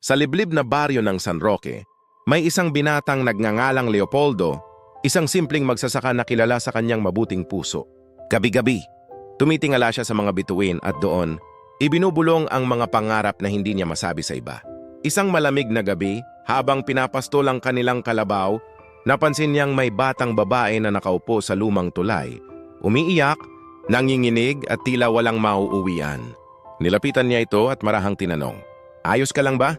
Sa liblib na baryo ng San Roque, may isang binatang nagngangalang Leopoldo, isang simpleng magsasaka na kilala sa kanyang mabuting puso. Gabi-gabi, tumitingala siya sa mga bituin at doon, ibinubulong ang mga pangarap na hindi niya masabi sa iba. Isang malamig na gabi, habang pinapastol ang kanilang kalabaw, napansin niyang may batang babae na nakaupo sa lumang tulay. Umiiyak, nanginginig at tila walang mauuwian. Nilapitan niya ito at marahang tinanong, "Ayos ka lang ba?"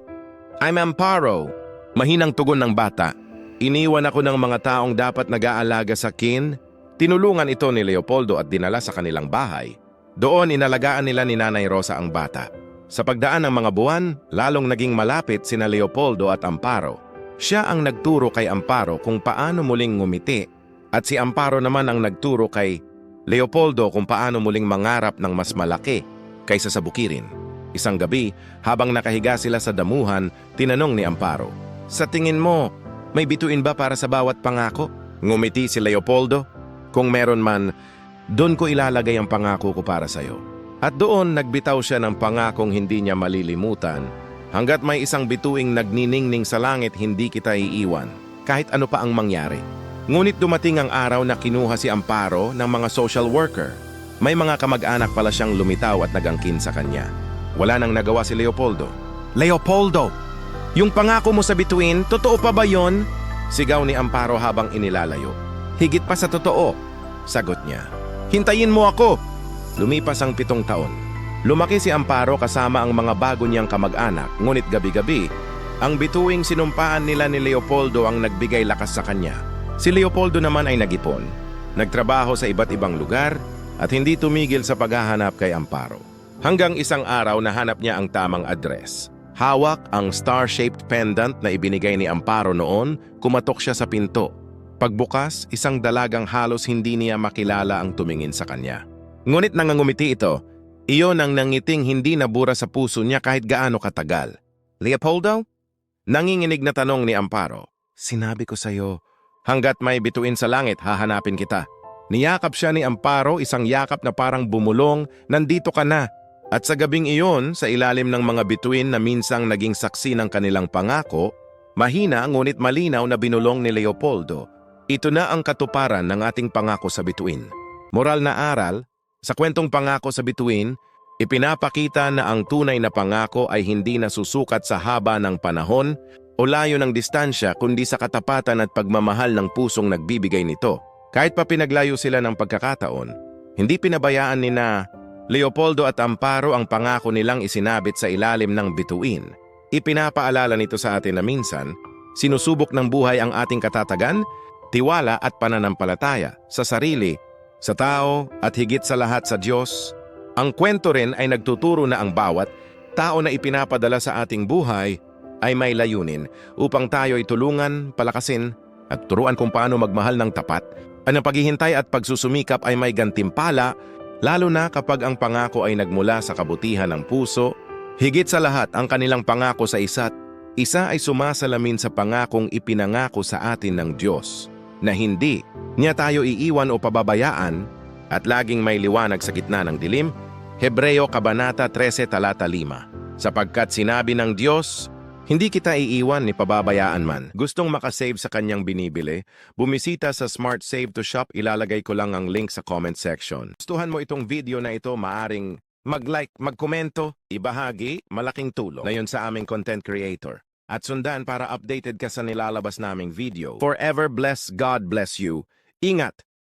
"I'm Amparo." Mahinang tugon ng bata. "Iniwan ako ng mga taong dapat nag-aalaga sa akin." Tinulungan ito ni Leopoldo at dinala sa kanilang bahay. Doon inalagaan nila ni Nanay Rosa ang bata. Sa pagdaan ng mga buwan, lalong naging malapit sina Leopoldo at Amparo. Siya ang nagturo kay Amparo kung paano muling ngumiti at si Amparo naman ang nagturo kay Leopoldo kung paano muling mangarap ng mas malaki kaysa sa bukirin. Isang gabi, habang nakahiga sila sa damuhan, tinanong ni Amparo, "Sa tingin mo, may bituin ba para sa bawat pangako?" Ngumiti si Leopoldo, "Kung meron man, doon ko ilalagay ang pangako ko para sa'yo." At doon nagbitaw siya ng pangakong hindi niya malilimutan. "Hanggat may isang bituing nagniningning sa langit, hindi kita iiwan, kahit ano pa ang mangyari." Ngunit dumating ang araw na kinuha si Amparo ng mga social worker. May mga kamag-anak pala siyang lumitaw at nagangkin sa kanya. Wala nang nagawa si Leopoldo. "Leopoldo, yung pangako mo sa bituin, totoo pa ba yon?" Sigaw ni Amparo habang inilalayo. "Higit pa sa totoo," sagot niya. "Hintayin mo ako." Lumipas ang 7 taon. Lumaki si Amparo kasama ang mga bago niyang kamag-anak, ngunit gabi-gabi, ang bituing sinumpaan nila ni Leopoldo ang nagbigay lakas sa kanya. Si Leopoldo naman ay nag-ipon, nagtrabaho sa iba't ibang lugar at hindi tumigil sa paghahanap kay Amparo. Hanggang isang araw nahanap niya ang tamang address. Hawak ang star-shaped pendant na ibinigay ni Amparo noon, kumatok siya sa pinto. Pagbukas, isang dalagang halos hindi niya makilala ang tumingin sa kanya. Ngunit nangangumiti ito, iyon ang nangiting hindi nabura sa puso niya kahit gaano katagal. "Leopoldo?" Nanginginig na tanong ni Amparo. "Sinabi ko sa'yo, hanggat may bituin sa langit, hahanapin kita." Niyakap siya ni Amparo, isang yakap na parang bumulong, "Nandito ka na." At sa gabing iyon, sa ilalim ng mga bituin na minsang naging saksi ng kanilang pangako, mahina ngunit malinaw na binulong ni Leopoldo, "Ito na ang katuparan ng ating pangako sa bituin." Moral na aral, sa kwentong pangako sa bituin, ipinapakita na ang tunay na pangako ay hindi nasusukat sa haba ng panahon o layo ng distansya kundi sa katapatan at pagmamahal ng pusong nagbibigay nito. Kahit pa pinaglayo sila ng pagkakataon, hindi pinabayaan ni na Leopoldo at Amparo ang pangako nilang isinabit sa ilalim ng bituin. Ipinapaalala nito sa atin na minsan, sinusubok ng buhay ang ating katatagan, tiwala at pananampalataya sa sarili, sa tao at higit sa lahat sa Diyos. Ang kwento rin ay nagtuturo na ang bawat tao na ipinapadala sa ating buhay ay may layunin upang tayo ay tulungan, palakasin at turuan kung paano magmahal ng tapat. Ang paghihintay at pagsusumikap ay may gantimpala, lalo na kapag ang pangako ay nagmula sa kabutihan ng puso. Higit sa lahat, ang kanilang pangako sa isa't isa ay sumasalamin sa pangakong ipinangako sa atin ng Diyos, na hindi niya tayo iiwan o pababayaan at laging may liwanag sa gitna ng dilim. Hebreo Kabanata 13 talata 5. Sapagkat sinabi ng Diyos, "Hindi kita iiwan ni pababayaan man." Gustong makasave sa kanyang binibili? Bumisita sa Smart Save to Shop, ilalagay ko lang ang link sa comment section. Gustuhan mo itong video na ito, maaring mag-like, magkomento, ibahagi, malaking tulong na yun sa aming content creator. At sundan para updated ka sa nilalabas naming video. Forever bless, God bless you. Ingat!